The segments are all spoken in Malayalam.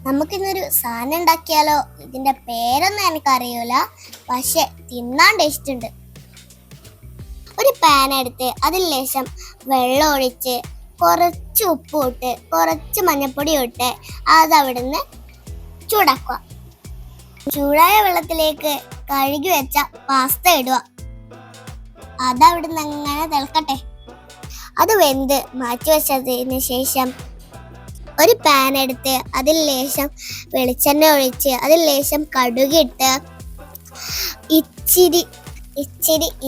നമുക്കിന്നൊരു സാധനം ഉണ്ടാക്കിയാലോ? ഇതിന്റെ പേരൊന്നും എനിക്കറിയൂല, പക്ഷെ തിന്നാൻ ടേസ്റ്റ് ഉണ്ട്. ഒരു പാൻ എടുത്ത് അതിൽ ലേശം വെള്ളം ഒഴിച്ച് കുറച്ച് ഉപ്പ് ഇട്ട് കുറച്ച് മഞ്ഞൾപ്പൊടി ഇട്ട് അതവിടുന്ന് ചൂടാക്കുക. ചൂടായ വെള്ളത്തിലേക്ക് കഴുകി വെച്ച പാസ്ത ഇടുക. അതവിടുന്ന് അങ്ങനെ തിളക്കട്ടെ. അത് വെന്ത് മാറ്റി വെച്ചതിന് ശേഷം ഒരു പാൻ എടുത്ത് അതിൽ ലേശം വെളിച്ചെണ്ണ ഒഴിച്ച് അതിൽ ലേശം കടുകിട്ട് ഇച്ചിരി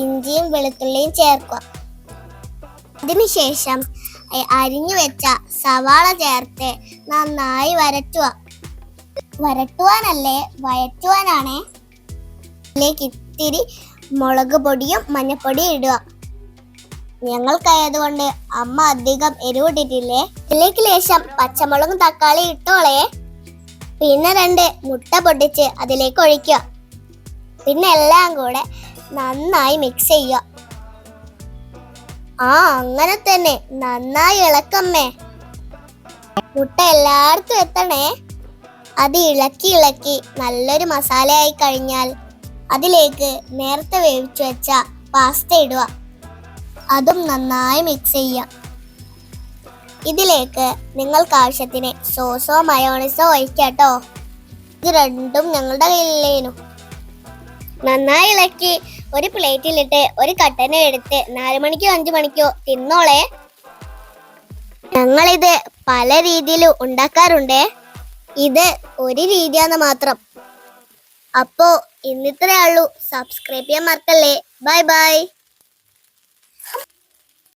ഇഞ്ചിയും വെളുത്തുള്ളിയും ചേർക്കുക. അതിനുശേഷം അരിഞ്ഞു വെച്ച സവാള ചേർത്ത് നന്നായി വഴറ്റുവാനാണേ. അതിലേക്ക് ഇത്തിരി മുളക് പൊടിയും മഞ്ഞപ്പൊടിയും ഇടുക. ഞങ്ങൾക്കായതുകൊണ്ട് അമ്മ അധികം എരിവിട്ടിട്ടില്ലേ. ഇതിലേക്ക് ലേശം പച്ചമുളകും തക്കാളി ഇട്ടോളേ. പിന്നെ 2 മുട്ട പൊട്ടിച്ച് അതിലേക്ക് ഒഴിക്കുക. പിന്നെ എല്ലാം കൂടെ നന്നായി മിക്സ് ചെയ്യുക. അങ്ങനെ തന്നെ നന്നായി ഇളക്കമ്മേ. മുട്ട എല്ലായിടത്തും എത്തണേ. അത് ഇളക്കി നല്ലൊരു മസാലയായി കഴിഞ്ഞാൽ അതിലേക്ക് നേരത്തെ വേവിച്ചു വെച്ച പാസ്ത ഇടുക. അതും നന്നായി മിക്സ് ചെയ്യാം. ഇതിലേക്ക് നിങ്ങൾക്ക് ആവശ്യത്തിന് സോസോ മയോണൈസോ ഒഴിക്കാട്ടോ. ഇത് രണ്ടും ഞങ്ങളുടെ കയ്യിലേനു. നന്നായി ഇളക്കി ഒരു പ്ലേറ്റിലിട്ട് ഒരു കട്ടന എടുത്ത് 4 മണിക്കോ 5 മണിക്കോ തിന്നോളേ. ഞങ്ങളിത് പല രീതിയിലും ഉണ്ടാക്കാറുണ്ടേ. ഇത് ഒരു രീതിയാന്ന് മാത്രം. അപ്പോ ഇന്നിത്രേ ഉള്ളൂ. സബ്സ്ക്രൈബ് ചെയ്യാൻ മറക്കല്ലേ. Bye bye.